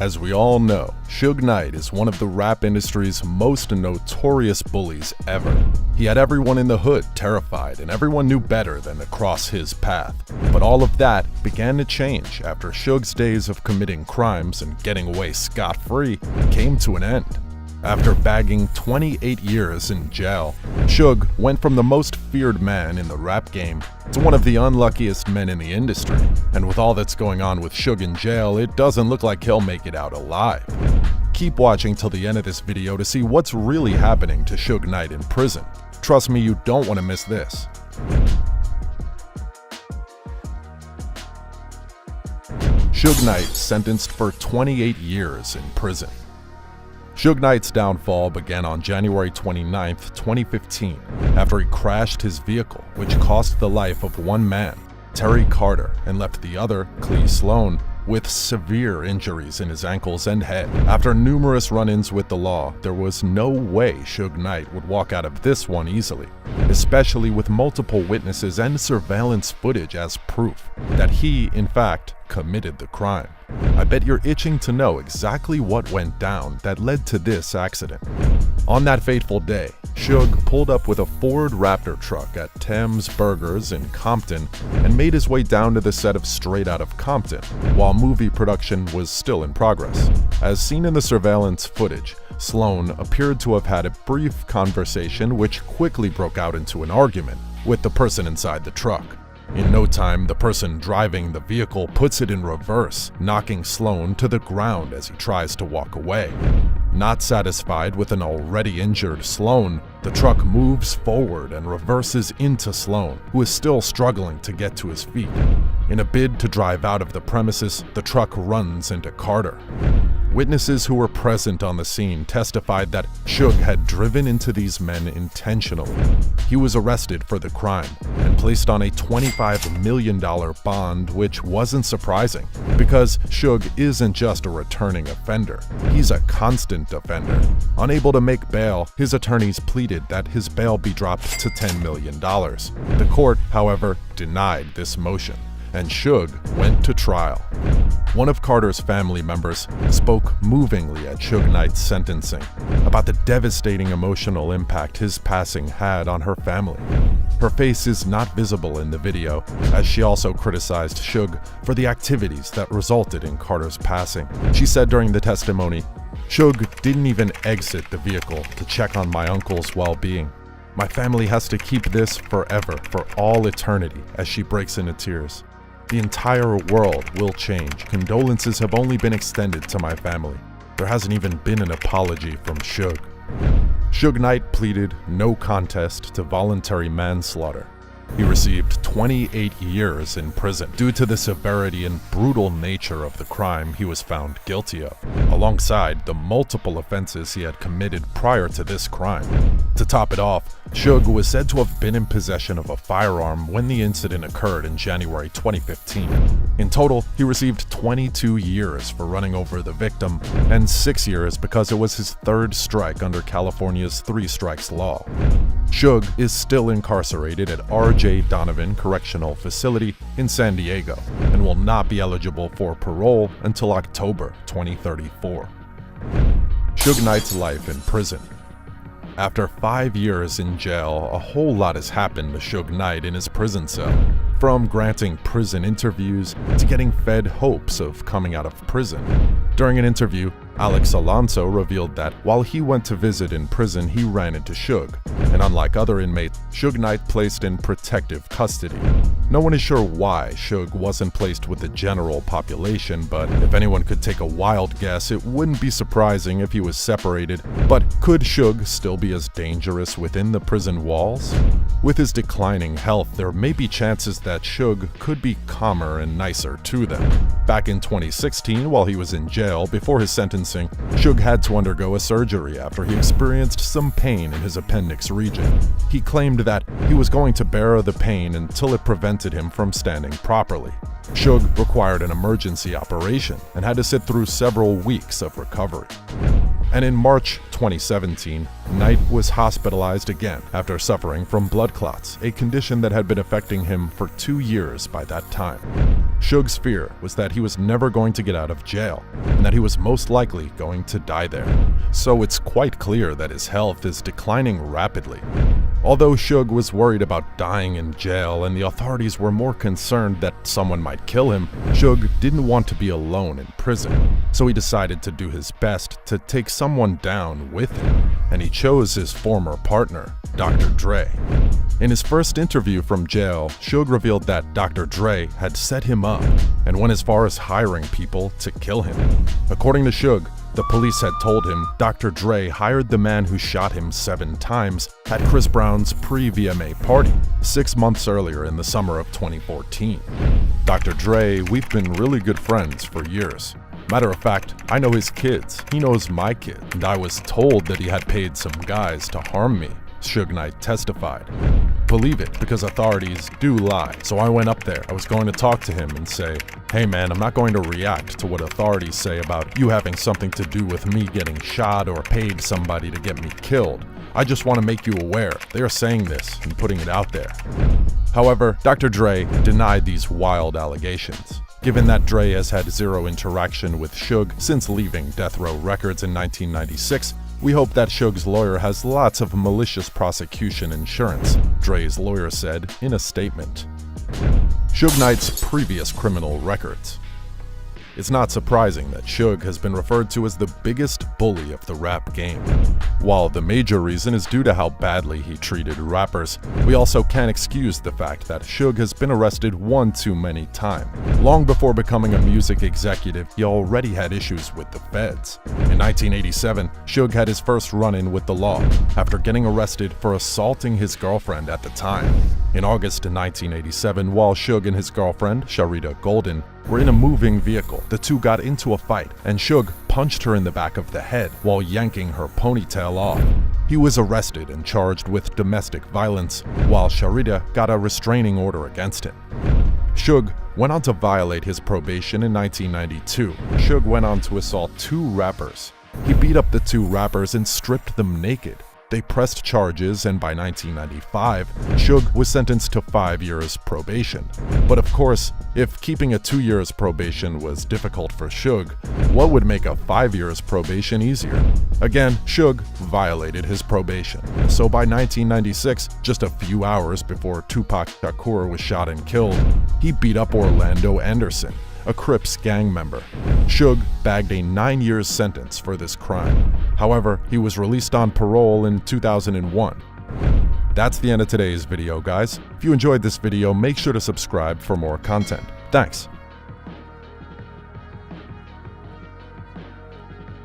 As we all know, Suge Knight is one of the rap industry's most notorious bullies ever. He had everyone in the hood terrified, and everyone knew better than to cross his path. But all of that began to change after Suge's days of committing crimes and getting away scot-free came to an end. After bagging 28 years in jail, Suge went from the most feared man in the rap game to one of the unluckiest men in the industry. And with all that's going on with Suge in jail, it doesn't look like he'll make it out alive. Keep watching till the end of this video to see what's really happening to Suge Knight in prison. Trust me, you don't want to miss this. Suge Knight sentenced for 28 years in prison. Suge Knight's downfall began on January 29, 2015, after he crashed his vehicle, which cost the life of one man, Terry Carter, and left the other, Clee Sloan, with severe injuries in his ankles and head. After numerous run-ins with the law, there was no way Suge Knight would walk out of this one easily, especially with multiple witnesses and surveillance footage as proof that he, in fact, committed the crime. I bet you're itching to know exactly what went down that led to this accident. On that fateful day, Suge pulled up with a Ford Raptor truck at Thames Burgers in Compton and made his way down to the set of Straight Outta Compton, while movie production was still in progress. As seen in the surveillance footage, Sloan appeared to have had a brief conversation which quickly broke out into an argument with the person inside the truck. In no time, the person driving the vehicle puts it in reverse, knocking Sloan to the ground as he tries to walk away. Not satisfied with an already injured Sloan, the truck moves forward and reverses into Sloan, who is still struggling to get to his feet. In a bid to drive out of the premises, the truck runs into Carter. Witnesses who were present on the scene testified that Suge had driven into these men intentionally. He was arrested for the crime and placed on a $25 million bond, which wasn't surprising, because Suge isn't just a returning offender, he's a constant offender. Unable to make bail, his attorneys pleaded that his bail be dropped to $10 million. The court, however, denied this motion, and Suge went to trial. One of Carter's family members spoke movingly at Suge Knight's sentencing about the devastating emotional impact his passing had on her family. Her face is not visible in the video, as she also criticized Suge for the activities that resulted in Carter's passing. She said during the testimony, "Suge didn't even exit the vehicle to check on my uncle's well-being. My family has to keep this forever, for all eternity," as she breaks into tears. "The entire world will change. Condolences have only been extended to my family. There hasn't even been an apology from Suge." Suge Knight pleaded no contest to voluntary manslaughter. He received 28 years in prison. Due to the severity and brutal nature of the crime he was found guilty of, alongside the multiple offenses he had committed prior to this crime. To top it off, Suge was said to have been in possession of a firearm when the incident occurred in January 2015. In total, he received 22 years for running over the victim, and 6 years because it was his third strike under California's 3 strikes law. Suge is still incarcerated at R.J. Donovan Correctional Facility in San Diego and will not be eligible for parole until October 2034. Suge Knight's life in prison. After 5 years in jail, a whole lot has happened to Suge Knight in his prison cell. From granting prison interviews to getting fed hopes of coming out of prison. During an interview, Alex Alonso revealed that while he went to visit in prison, he ran into Suge, and unlike other inmates, Suge Knight placed in protective custody. No one is sure why Suge wasn't placed with the general population, but if anyone could take a wild guess, it wouldn't be surprising if he was separated. But could Suge still be as dangerous within the prison walls? With his declining health, there may be chances that Suge could be calmer and nicer to them. Back in 2016, while he was in jail before his sentencing, Suge had to undergo a surgery after he experienced some pain in his appendix region. He claimed that he was going to bear the pain until it prevented him from standing properly. Suge required an emergency operation and had to sit through several weeks of recovery. And in March 2017, Knight was hospitalized again after suffering from blood clots, a condition that had been affecting him for 2 years by that time. Suge's fear was that he was never going to get out of jail, and that he was most likely going to die there. So it's quite clear that his health is declining rapidly. Although Suge was worried about dying in jail and the authorities were more concerned that someone might kill him, Suge didn't want to be alone in prison. So he decided to do his best to take someone down with him, and he chose his former partner, Dr. Dre. In his first interview from jail, Suge revealed that Dr. Dre had set him up and went as far as hiring people to kill him. According to Suge, the police had told him Dr. Dre hired the man who shot him 7 times at Chris Brown's pre-VMA party 6 months earlier in the summer of 2014. Dr. Dre, we've been really good friends for years. Matter of fact, I know his kids, he knows my kid, and I was told that he had paid some guys to harm me, Suge Knight testified. Believe it, because authorities do lie. So I went up there. I was going to talk to him and say, hey man, I'm not going to react to what authorities say about you having something to do with me getting shot or paid somebody to get me killed. I just want to make you aware. They are saying this and putting it out there. However, Dr. Dre denied these wild allegations. Given that Dre has had zero interaction with Suge since leaving Death Row Records in 1996, we hope that Suge's lawyer has lots of malicious prosecution insurance, Dre's lawyer said in a statement. Suge Knight's previous criminal records. It's not surprising that Suge has been referred to as the biggest bully of the rap game. While the major reason is due to how badly he treated rappers, we also can't excuse the fact that Suge has been arrested one too many times. Long before becoming a music executive, he already had issues with the feds. In 1987, Suge had his first run-in with the law after getting arrested for assaulting his girlfriend at the time. In August 1987, while Suge and his girlfriend, Sharita Golden, were in a moving vehicle, the two got into a fight, and Suge punched her in the back of the head while yanking her ponytail off. He was arrested and charged with domestic violence, while Sharita got a restraining order against him. Suge went on to violate his probation in 1992. Suge went on to assault 2 rappers. He beat up the 2 rappers and stripped them naked. They pressed charges, and by 1995, Suge was sentenced to 5 years probation. But of course, if keeping a 2 years probation was difficult for Suge, what would make a 5 years probation easier? Again, Suge violated his probation. So by 1996, just a few hours before Tupac Shakur was shot and killed, he beat up Orlando Anderson, a Crips gang member. Suge bagged a 9-year sentence for this crime. However, he was released on parole in 2001. That's the end of today's video, guys. If you enjoyed this video, make sure to subscribe for more content. Thanks.